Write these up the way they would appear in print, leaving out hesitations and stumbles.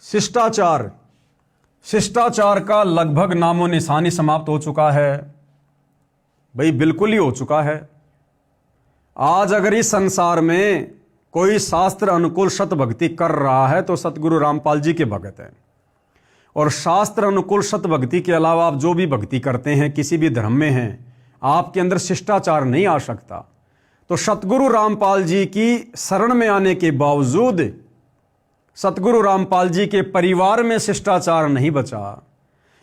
शिष्टाचार शिष्टाचार का लगभग नामो निशानी समाप्त हो चुका है। भाई बिल्कुल ही हो चुका है। आज अगर इस संसार में कोई शास्त्र अनुकूल सत भक्ति कर रहा है तो सतगुरु रामपाल जी के भगत हैं। और शास्त्र अनुकूल सत भक्ति के अलावा आप जो भी भक्ति करते हैं, किसी भी धर्म में हैं, आपके अंदर शिष्टाचार नहीं आ सकता। तो सतगुरु रामपाल जी की शरण में आने के बावजूद सतगुरु रामपाल जी के परिवार में शिष्टाचार नहीं बचा,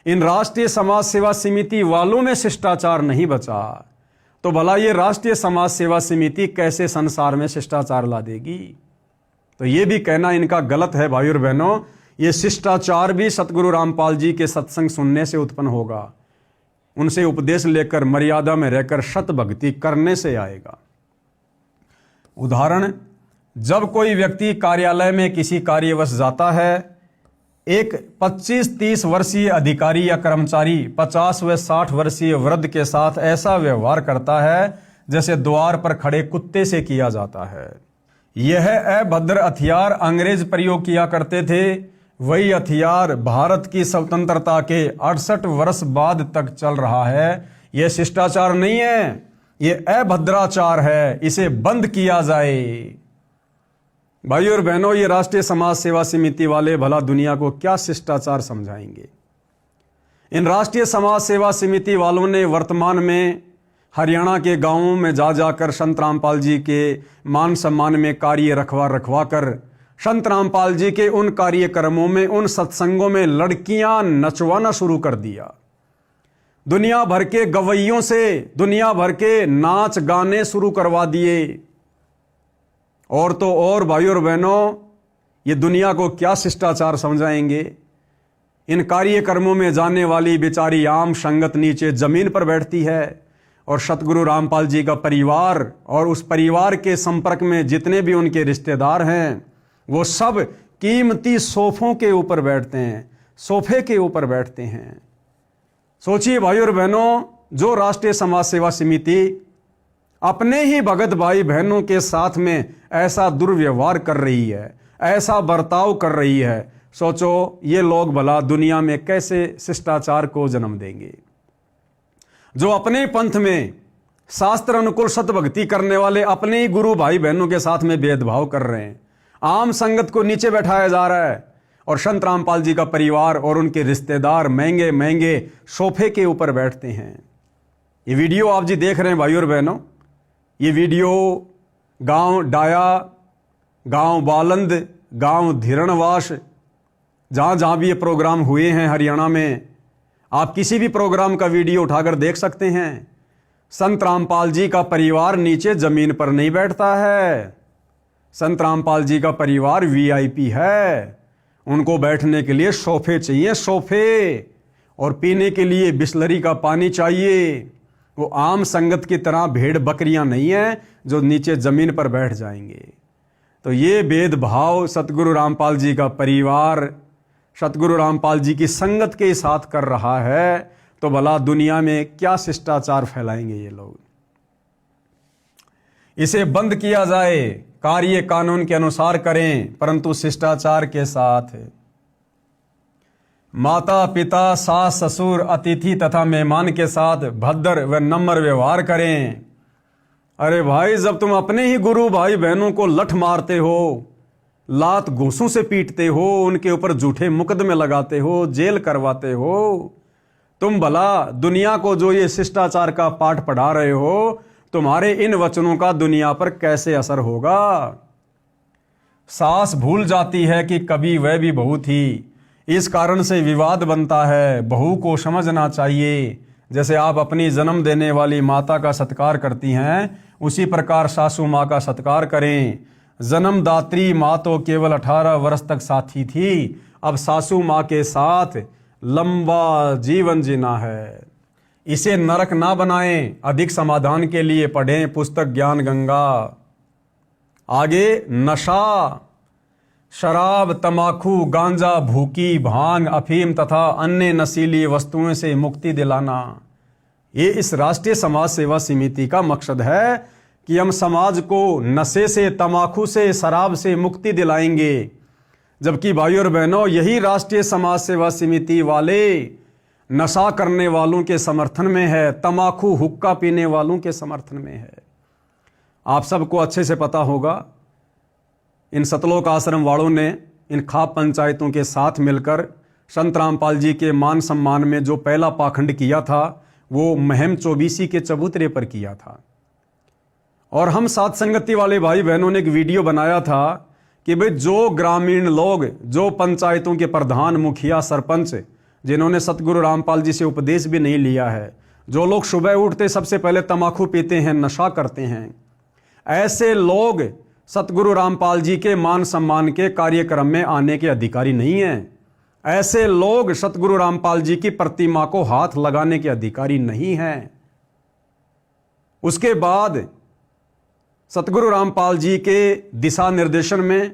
इन राष्ट्रीय समाज सेवा समिति वालों में शिष्टाचार नहीं बचा, तो भला ये राष्ट्रीय समाज सेवा समिति कैसे संसार में शिष्टाचार ला देगी? तो ये भी कहना इनका गलत है भाई और बहनों। ये शिष्टाचार भी सतगुरु रामपाल जी के सत्संग सुनने से उत्पन्न होगा, उनसे उपदेश लेकर मर्यादा में रहकर सत भक्ति करने से आएगा। उदाहरण, जब कोई व्यक्ति कार्यालय में किसी कार्यवश जाता है, एक 25-30 वर्षीय अधिकारी या कर्मचारी 50 व 60 वर्षीय वृद्ध के साथ ऐसा व्यवहार करता है जैसे द्वार पर खड़े कुत्ते से किया जाता है। यह अभद्र हथियार अंग्रेज प्रयोग किया करते थे, वही हथियार भारत की स्वतंत्रता के 68 वर्ष बाद तक चल रहा है। यह शिष्टाचार नहीं है, यह अभद्राचार है, इसे बंद किया जाए। भाइयों और बहनों, ये राष्ट्रीय समाज सेवा समिति वाले भला दुनिया को क्या शिष्टाचार समझाएंगे? इन राष्ट्रीय समाज सेवा समिति वालों ने वर्तमान में हरियाणा के गांवों में जा जाकर संत रामपाल जी के मान सम्मान में कार्य रखवा कर संत रामपाल जी के उन कार्यक्रमों में, उन सत्संगों में लड़कियां नचवाना शुरू कर दिया। दुनिया भर के गवैयों से दुनिया भर के नाच गाने शुरू करवा दिए। और तो और भाइयों और बहनों, ये दुनिया को क्या शिष्टाचार समझाएंगे? इन कार्यक्रमों में जाने वाली बेचारी आम संगत नीचे जमीन पर बैठती है और सतगुरु रामपाल जी का परिवार और उस परिवार के संपर्क में जितने भी उनके रिश्तेदार हैं, वो सब कीमती सोफों के ऊपर बैठते हैं, सोफे के ऊपर बैठते हैं। सोचिए भाइयों और बहनों, जो राष्ट्रीय समाज सेवा समिति अपने ही भगत भाई बहनों के साथ में ऐसा दुर्व्यवहार कर रही है, ऐसा बर्ताव कर रही है, सोचो ये लोग भला दुनिया में कैसे शिष्टाचार को जन्म देंगे? जो अपने पंथ में शास्त्र अनुकूल सत भक्ति करने वाले अपने ही गुरु भाई बहनों के साथ में भेदभाव कर रहे हैं, आम संगत को नीचे बैठाया जा रहा है, और संत रामपाल जी का परिवार और उनके रिश्तेदार महंगे महंगे सोफे के ऊपर बैठते हैं। ये वीडियो आप जी देख रहे हैं भाइयों और बहनों, ये वीडियो गांव डाया, गांव बालंद, गांव धीरणवास, जहां जहां भी ये प्रोग्राम हुए हैं हरियाणा में, आप किसी भी प्रोग्राम का वीडियो उठाकर देख सकते हैं। संत रामपाल जी का परिवार नीचे जमीन पर नहीं बैठता है। संत रामपाल जी का परिवार वीआईपी है, उनको बैठने के लिए सोफे चाहिए, सोफे, और पीने के लिए बिस्लरी का पानी चाहिए। वो आम संगत की तरह भेड़ बकरियां नहीं है जो नीचे जमीन पर बैठ जाएंगे। तो ये भेदभाव सतगुरु रामपाल जी का परिवार सतगुरु रामपाल जी की संगत के साथ कर रहा है, तो भला दुनिया में क्या शिष्टाचार फैलाएंगे ये लोग? इसे बंद किया जाए, कार्य कानून के अनुसार करें, परंतु शिष्टाचार के साथ। माता पिता, सास ससुर, अतिथि तथा मेहमान के साथ भद्र व नम्र व्यवहार करें। अरे भाई, जब तुम अपने ही गुरु भाई बहनों को लठ मारते हो, लात घूंसों से पीटते हो, उनके ऊपर झूठे मुकदमे लगाते हो, जेल करवाते हो, तुम भला दुनिया को जो ये शिष्टाचार का पाठ पढ़ा रहे हो, तुम्हारे इन वचनों का दुनिया पर कैसे असर होगा? सास भूल जाती है कि कभी वह भी बहू थी, इस कारण से विवाद बनता है। बहू को समझना चाहिए, जैसे आप अपनी जन्म देने वाली माता का सत्कार करती हैं, उसी प्रकार सासू माँ का सत्कार करें। जन्मदात्री माँ तो केवल 18 वर्ष तक साथी थी, अब सासू माँ के साथ लंबा जीवन जीना है। इसे नरक ना बनाएं। अधिक समाधान के लिए पढ़ें पुस्तक ज्ञान गंगा। आगे, नशा, शराब, तमाकू, गांजा, भूकी, भांग, अफीम तथा अन्य नशीली वस्तुओं से मुक्ति दिलाना, ये इस राष्ट्रीय समाज सेवा समिति का मकसद है कि हम समाज को नशे से, तमाकू से, शराब से मुक्ति दिलाएंगे। जबकि भाइयों और बहनों, यही राष्ट्रीय समाज सेवा समिति वाले नशा करने वालों के समर्थन में है, तमाकू हुक्का पीने वालों के समर्थन में है। आप सबको अच्छे से पता होगा, इन सतलोक आश्रम वालों ने इन खाप पंचायतों के साथ मिलकर संत रामपाल जी के मान सम्मान में जो पहला पाखंड किया था वो महम चौबीसी के चबूतरे पर किया था। और हम साथ संगति वाले भाई बहनों ने एक वीडियो बनाया था कि भाई जो ग्रामीण लोग, जो पंचायतों के प्रधान, मुखिया, सरपंच जिन्होंने सतगुरु रामपाल जी से उपदेश भी नहीं लिया है, जो लोग सुबह उठते सबसे पहले तम्बाकू पीते हैं, नशा करते हैं, ऐसे लोग सतगुरु रामपाल जी के मान सम्मान के कार्यक्रम में आने के अधिकारी नहीं हैं। ऐसे लोग सतगुरु रामपाल जी की प्रतिमा को हाथ लगाने के अधिकारी नहीं हैं। उसके बाद सतगुरु रामपाल जी के दिशा निर्देशन में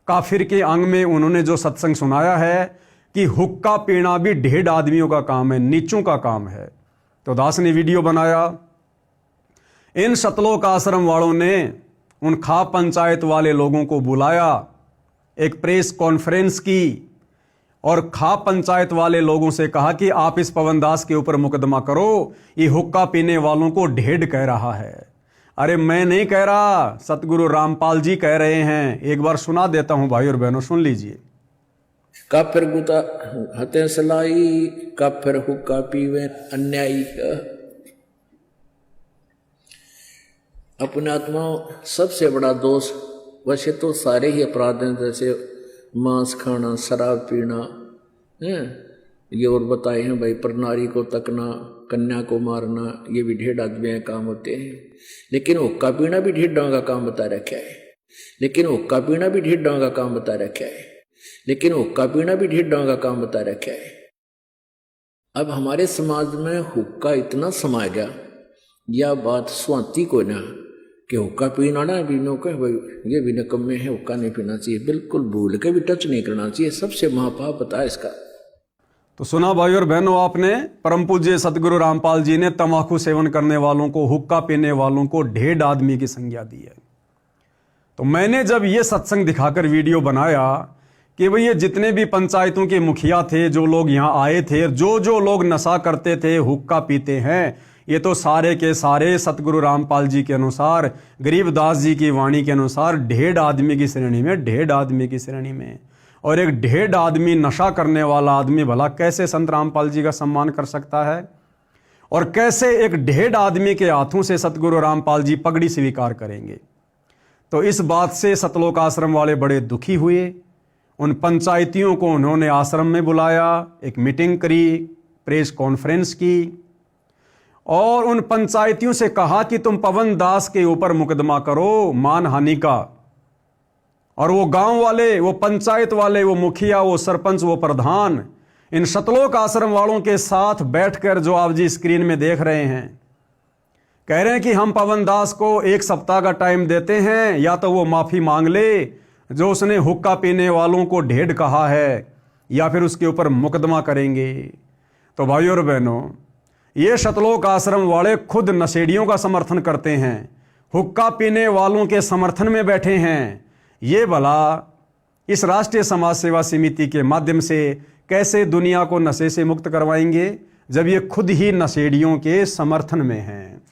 काफिर के अंग में उन्होंने जो सत्संग सुनाया है कि हुक्का पीना भी ढेड आदमियों का काम है, नीचों का काम है। तो दास ने वीडियो बनाया। इन सतलोक आश्रम वालों ने उन खाप पंचायत वाले लोगों को बुलाया, एक प्रेस कॉन्फ्रेंस की और खाप पंचायत वाले लोगों से कहा कि आप इस पवन दास के ऊपर मुकदमा करो, ये हुक्का पीने वालों को ढेड कह रहा है। अरे मैं नहीं कह रहा, सतगुरु रामपाल जी कह रहे हैं। एक बार सुना देता हूं भाई और बहनों, सुन लीजिए। काफिर गुता हते सलाई, काफिर हुक्का पीवे अन्यायी। अपने आत्मा सबसे बड़ा दोष, वैसे तो सारे ही अपराध हैं, जैसे मांस खाना, शराब पीना है, ये और बताए हैं भाई, प्रनारी को तकना, कन्या को मारना, ये भी ढेड आदमी के काम होते हैं। लेकिन हुक्का पीना भी ढेडों का काम बता रखा है। लेकिन हुक्का पीना भी ढेडों का काम बता रखा है। लेकिन हुक्का पीना भी ढेडों का काम बता रखा है। अब हमारे समाज में हुक्का इतना समा गया, यह बात स्वाति को ना कि हुक्का पीना ना भी नो कह भाई ये भी निकम्मे है, हुक्का नहीं पीना चाहिए, बिल्कुल भूल के भी टच नहीं करना चाहिए, सबसे महापाप बता इसका। तो सुना भाई और बहनों, आपने परम पूज्य सतगुरु रामपाल जी ने तम्बाकू सेवन करने वालों को, हुक्का पीने वालों को ढेड आदमी की संज्ञा दी है। तो मैंने जब ये सत्संग दिखाकर वीडियो बनाया कि भाई ये जितने भी पंचायतों के मुखिया थे, जो लोग यहाँ आए थे, जो लोग नशा करते थे, हुक्का पीते हैं, ये तो सारे के सारे सतगुरु रामपाल जी के अनुसार, गरीबदास जी की वाणी के अनुसार ढेड आदमी की श्रेणी में, ढेड आदमी की श्रेणी में। और एक ढेड आदमी, नशा करने वाला आदमी भला कैसे संत रामपाल जी का सम्मान कर सकता है? और कैसे एक ढेड आदमी के हाथों से सतगुरु रामपाल जी पगड़ी स्वीकार करेंगे? तो इस बात से सतलोक आश्रम वाले बड़े दुखी हुए। उन पंचायतियों को उन्होंने आश्रम में बुलाया, एक मीटिंग करी, प्रेस कॉन्फ्रेंस की और उन पंचायतियों से कहा कि तुम पवन दास के ऊपर मुकदमा करो मानहानि का। और वो गांव वाले, वो पंचायत वाले, वो मुखिया, वो सरपंच, वो प्रधान इन सतलोक आश्रम वालों के साथ बैठकर, जो आप जी स्क्रीन में देख रहे हैं, कह रहे हैं कि हम पवन दास को 1 सप्ताह का टाइम देते हैं, या तो वो माफी मांग ले जो उसने हुक्का पीने वालों को ढेड कहा है, या फिर उसके ऊपर मुकदमा करेंगे। तो भाइयों और बहनों, ये सतलोक आश्रम वाले खुद नशेड़ियों का समर्थन करते हैं, हुक्का पीने वालों के समर्थन में बैठे हैं। ये भला इस राष्ट्रीय समाज सेवा समिति के माध्यम से कैसे दुनिया को नशे से मुक्त करवाएंगे, जब ये खुद ही नशेड़ियों के समर्थन में हैं।